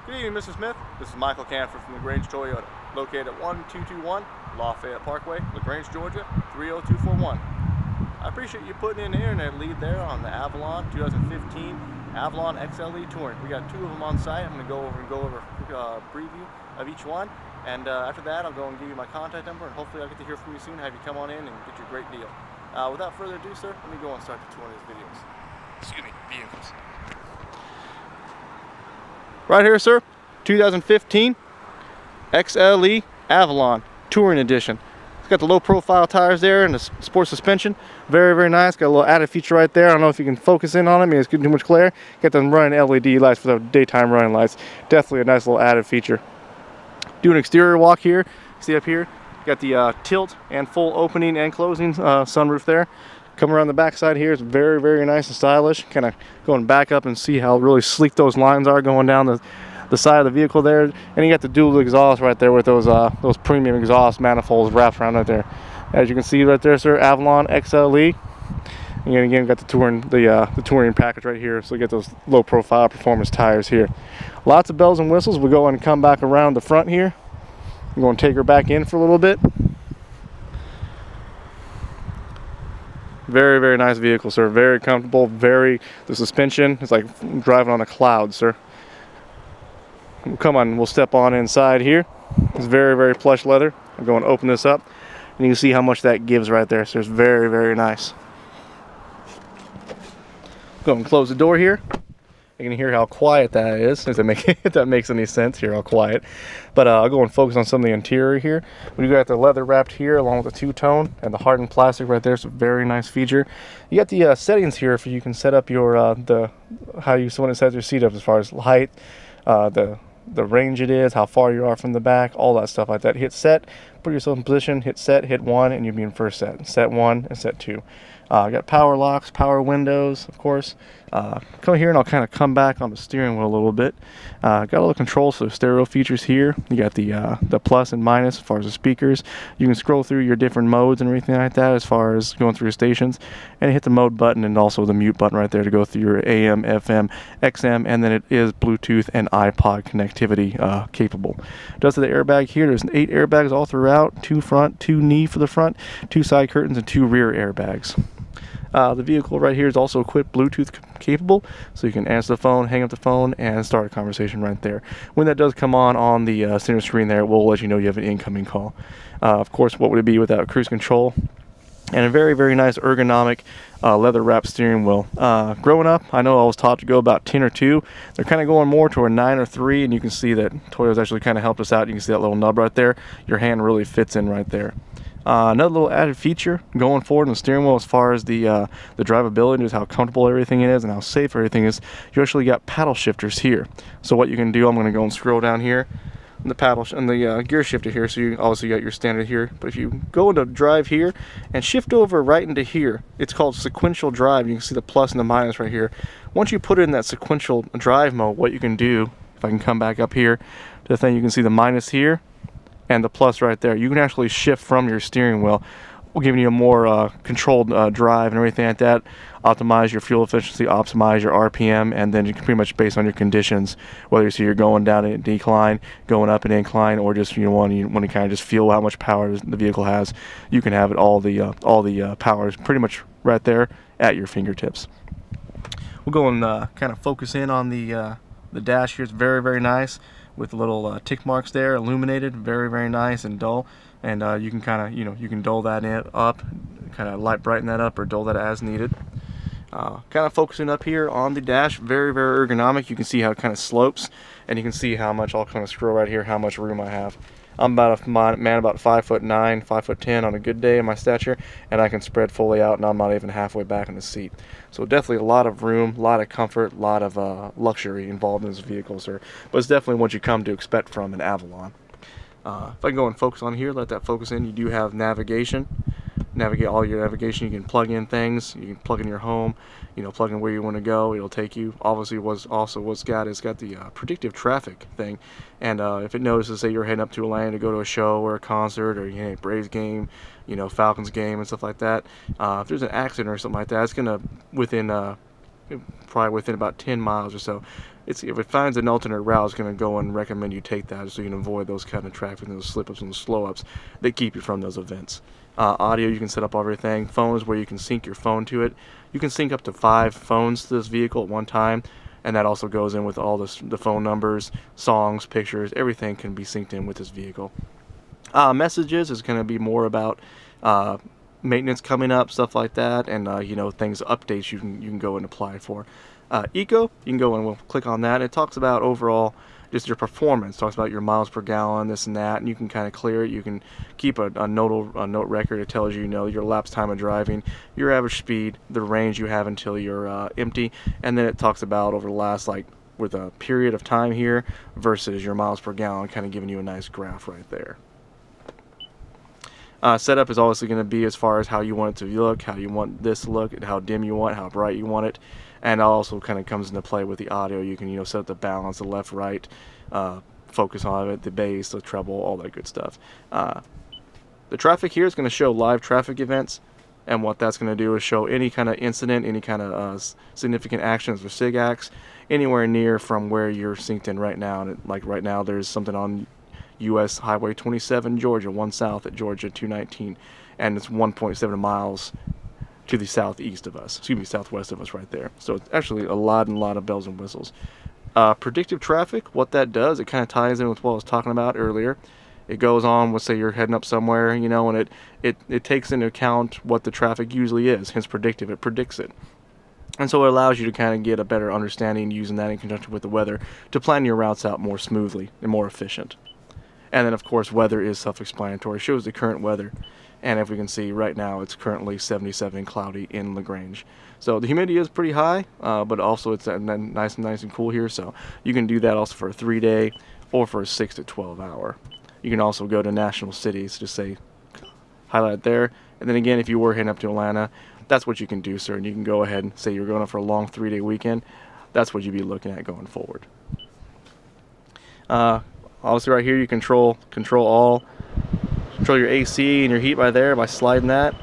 Good evening, Mr. Smith. This is Michael Canford from LaGrange Toyota, located at 1221 Lafayette Parkway, LaGrange, Georgia, 30241. I appreciate you putting in the internet lead there on the Avalon 2015 Avalon XLE Touring. We got two of them on site. I'm going to go over a preview of each one, and after that I'll go and give you my contact number, and hopefully I'll get to hear from you soon, have you come on in and get you a great deal. Without further ado, sir, let me go and start the tour of these videos. Excuse me, vehicles. Right here, sir, 2015 XLE Avalon Touring Edition. It's got the low profile tires there and the sport suspension. Very, very nice. Got a little added feature right there. I don't know if you can focus in on it. Maybe it's getting too much glare. Got them running LED lights for the daytime running lights. Definitely a nice little added feature. Do an exterior walk here. See up here? Got the tilt and full opening and closing sunroof there. Come around the back side here, it's very, very nice and stylish. Kind of going back up and see how really sleek those lines are going down the side of the vehicle there. And you got the dual exhaust right there with those premium exhaust manifolds wrapped around right there. As you can see right there, sir, Avalon XLE. And again, got the touring package right here, so you get those low profile performance tires here. Lots of bells and whistles. We'll go and come back around the front here. I'm going to take her back in for a little bit. Very, very nice vehicle, sir. Very comfortable. The suspension is like driving on a cloud, sir. Come on, we'll step on inside here. It's very, very plush leather. I'm going to open this up, and you can see how much that gives right there. So it's very, very nice. Go and close the door here. You can hear how quiet that is, if that makes any sense here, how quiet. But I'll go and focus on some of the interior here. We got the leather wrapped here along with the two-tone and the hardened plastic right there. It's a very nice feature. You got the settings here for you can set up your how you want to set your seat up as far as height, the range it is, how far you are from the back, all that stuff like that. Hit set, put yourself in position, hit set, hit 1, and you'll be in first set. Set 1 and set 2. Got power locks, power windows, of course. Come here and I'll kind of come back on the steering wheel a little bit. Got all the controls for the stereo features here. You got the plus and minus as far as the speakers. You can scroll through your different modes and everything like that as far as going through your stations. And hit the mode button and also the mute button right there to go through your AM, FM, XM, and then it is Bluetooth and iPod connectivity capable. Does the airbag here. There's 8 airbags all throughout. 2 front, 2 knee for the front, 2 side curtains, and 2 rear airbags. The vehicle right here is also equipped Bluetooth capable, so you can answer the phone, hang up the phone, and start a conversation right there. When that does come on the center screen there, it will let you know you have an incoming call. Of course, what would it be without cruise control? And a very, very nice ergonomic leather-wrapped steering wheel. Growing up, I know I was taught to go about 10 or 2. They're kind of going more to a 9 or 3, and you can see that Toyota's actually kind of helped us out. You can see that little nub right there. Your hand really fits in right there. Another little added feature going forward in the steering wheel as far as the drivability is how comfortable everything is and how safe everything is. You actually got paddle shifters here. So what you can do, I'm going to go and scroll down here in the gear shifter here. So you obviously got your standard here. But if you go into drive here and shift over right into here, it's called sequential drive. You can see the plus and the minus right here. Once you put it in that sequential drive mode, what you can do, if I can come back up here to the thing, you can see the minus here and the plus right there. You can actually shift from your steering wheel, giving you a more controlled drive and everything like that. Optimize your fuel efficiency, optimize your RPM, and then you can pretty much based on your conditions, whether you're going down a decline, going up an incline, or just you want to kind of just feel how much power the vehicle has. You can have it all the power is pretty much right there at your fingertips. We'll go and kind of focus in on the dash here. It's very, very nice, with little tick marks there, illuminated, very, very nice and dull. And you can kind of, you can dull that up, kind of light brighten that up or dull that as needed. Kind of focusing up here on the dash, very, very ergonomic. You can see how it kind of slopes, and you can see how much, I'll kind of scroll right here, how much room I have. I'm about a man about 5'9", 5'10" on a good day in my stature, and I can spread fully out, and I'm not even halfway back in the seat. So definitely a lot of room, a lot of comfort, a lot of luxury involved in this vehicle, sir. But it's definitely what you come to expect from an Avalon. If I can go and focus on here, let that focus in. You do have navigation. Navigate all your navigation. You can plug in things. You can plug in your home. Plug in where you want to go. It'll take you. Obviously, what's got the predictive traffic thing. And if it notices, say you're heading up to Atlanta to go to a show or a concert or Braves game, Falcons game and stuff like that. If there's an accident or something like that, it's gonna within probably within about 10 miles or so. If it finds an alternate route, it's going to go and recommend you take that so you can avoid those kind of traffic and those slip-ups and those slow-ups that keep you from those events. Audio, you can set up everything. Phones, where you can sync your phone to it. You can sync up to 5 phones to this vehicle at one time, and that also goes in with all the phone numbers, songs, pictures, everything can be synced in with this vehicle. Messages is going to be more about maintenance coming up, stuff like that, and things, updates you can go and apply for. Eco, you can go and we'll click on that. It talks about overall just your performance, talks about your miles per gallon, this and that, and you can kind of clear it. You can keep a note record. It tells you, your lapse time of driving, your average speed, the range you have until you're empty, and then it talks about over the last, with a period of time here versus your miles per gallon, kind of giving you a nice graph right there. Setup is obviously going to be as far as how you want it to look, how you want this to look, and how dim you want, how bright you want it. And it also kind of comes into play with the audio. You can set up the balance, the left, right, focus on it, the bass, the treble, all that good stuff. The traffic here is going to show live traffic events, and what that's going to do is show any kind of incident, any kind of significant actions or SIG-acts anywhere near from where you're synced in right now. And like right now, there's something on U.S. Highway 27, Georgia, 1 south at Georgia 219, and it's 1.7 miles to the southwest of us right there. So it's actually a lot of bells and whistles. Predictive traffic, what that does, it kind of ties in with what I was talking about earlier. It goes on, let's say you're heading up somewhere, and it takes into account what the traffic usually is, hence predictive, it predicts it. And so it allows you to kind of get a better understanding using that in conjunction with the weather to plan your routes out more smoothly and more efficient. And then, of course, weather is self-explanatory. It shows the current weather. And if we can see right now, it's currently 77 and cloudy in LaGrange. So the humidity is pretty high, but also it's nice and cool here. So you can do that also for a 3-day or for a 6 to 12 hour. You can also go to national cities, just say, highlight there. And then again, if you were heading up to Atlanta, that's what you can do, sir. And you can go ahead and say you're going up for a long 3-day weekend. That's what you'd be looking at going forward. Obviously right here you control your AC and your heat by there by sliding that.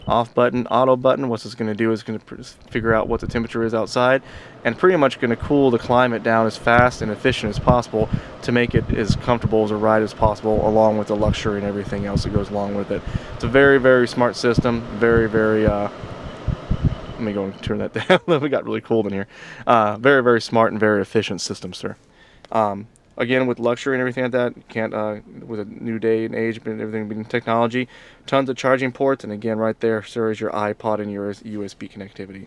Off button, auto button, what it's going to do is going to figure out what the temperature is outside and pretty much going to cool the climate down as fast and efficient as possible to make it as comfortable as a ride as possible, along with the luxury and everything else that goes along with it. It's a very smart system, very let me go and turn that down. We got really cold in here. Very smart and very efficient system, sir. Again, with luxury and everything like that, you can't, with a new day and age and everything being technology, tons of charging ports, and again, right there, sir, is your iPod and your USB connectivity.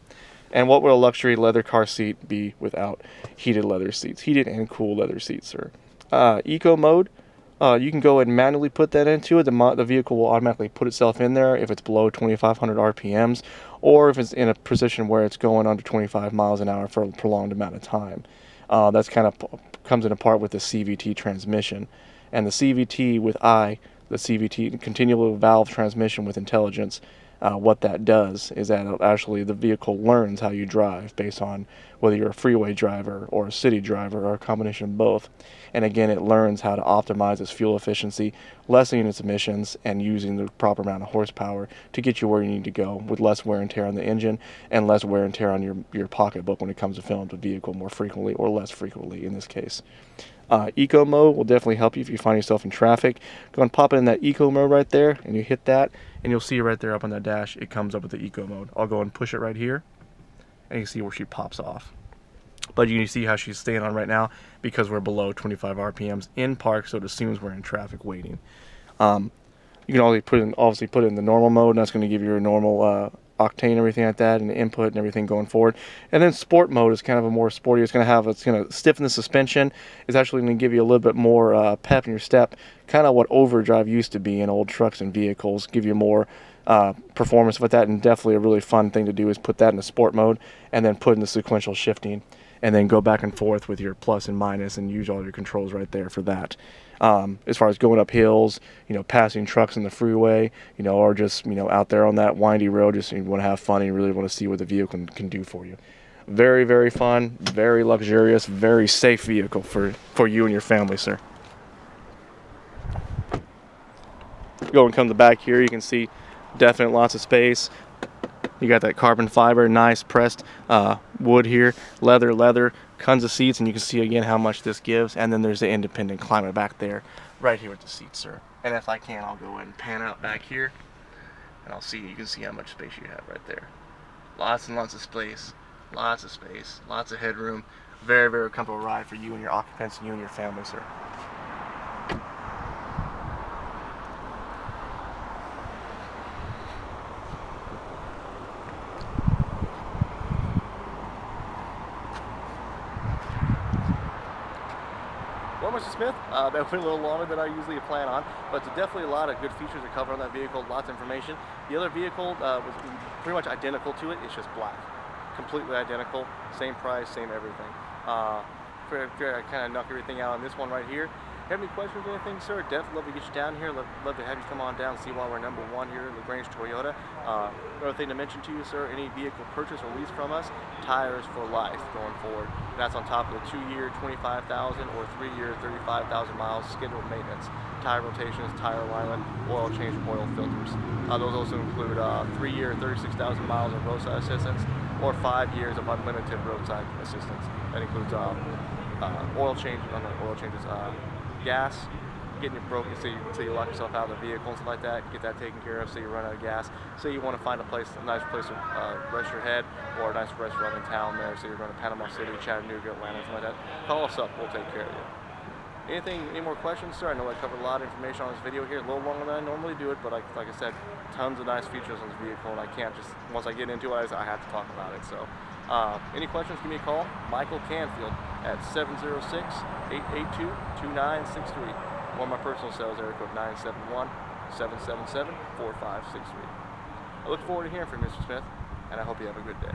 And what would a luxury leather car seat be without heated leather seats? Heated and cool leather seats, sir. Eco mode, you can go and manually put that into it. The vehicle will automatically put itself in there if it's below 2,500 RPMs, or if it's in a position where it's going under 25 miles an hour for a prolonged amount of time. That's kind of comes in apart with the CVT transmission. And the CVT with the CVT, continual valve transmission with intelligence, what that does is that actually the vehicle learns how you drive based on whether you're a freeway driver or a city driver or a combination of both. And again, it learns how to optimize its fuel efficiency, lessening its emissions, and using the proper amount of horsepower to get you where you need to go with less wear and tear on the engine and less wear and tear on your pocketbook when it comes to filling up the vehicle more frequently or less frequently in this case. Eco mode will definitely help you if you find yourself in traffic. Go and pop in that eco mode right there, and you hit that, and you'll see right there up on that dash, it comes up with the eco mode. I'll go and push it right here, and you see where she pops off. But you can see how she's staying on right now because we're below 25 RPMs in park, so it assumes we're in traffic waiting. You can obviously put it in the normal mode, and that's going to give you a normal octane, everything like that, and the input and everything going forward. And then sport mode is kind of a more sporty. It's going to stiffen the suspension. It's actually going to give you a little bit more pep in your step, kind of what overdrive used to be in old trucks and vehicles. Give you more performance with that, and definitely a really fun thing to do is put that in the sport mode and then put in the sequential shifting and then go back and forth with your plus and minus and use all your controls right there for that. As far as going up hills, passing trucks in the freeway, or just, out there on that windy road, just you want to have fun and you really want to see what the vehicle can do for you. Very, very fun, very luxurious, very safe vehicle for you and your family, sir. Go and come to the back here, you can see definite lots of space. You got that carbon fiber, nice pressed wood here, leather, tons of seats, and you can see again how much this gives. And then there's the independent climate back there, right here with the seats, sir. And if I can, I'll go ahead and pan out back here, and I'll see, you can see how much space you have right there. Lots and lots of space, lots of headroom. Very, very comfortable ride for you and your occupants and you and your family, sir. Well, Mr. Smith, that went a little longer than I usually plan on, but there's definitely a lot of good features to cover on that vehicle, lots of information. The other vehicle was pretty much identical to it, it's just black. Completely identical, same price, same everything. I kind of knock everything out on this one right here. Have any questions or anything, sir? Definitely love to get you down here. Love to have you come on down and see why we're #1 here in LaGrange Toyota. Another thing to mention to you, sir, any vehicle purchase or lease from us, tires for life going forward. That's on top of the 2-year, 25,000 or 3-year, 35,000 miles scheduled maintenance. Tire rotations, tire alignment, oil change, oil filters. Those also include 3-year, 36,000 miles of roadside assistance or 5 years of unlimited roadside assistance. That includes oil changes, gas, getting it broken so you lock yourself out of the vehicle and stuff like that, get that taken care of so you run out of gas. Say you want to find a nice place to rest your head, or a nice restaurant in town there, so you're going to Panama City, Chattanooga, Atlanta, something like that, call us up, we'll take care of you. Any more questions, sir? I know I covered a lot of information on this video here, a little longer than I normally do it, but like I said, tons of nice features on this vehicle, and I can't just, once I get into it, I have to talk about it. So any questions, give me a call, Michael Canfield at 706-882-2963, or my personal sales area code 971-777-4563. I look forward to hearing from you, Mr. Smith, and I hope you have a good day.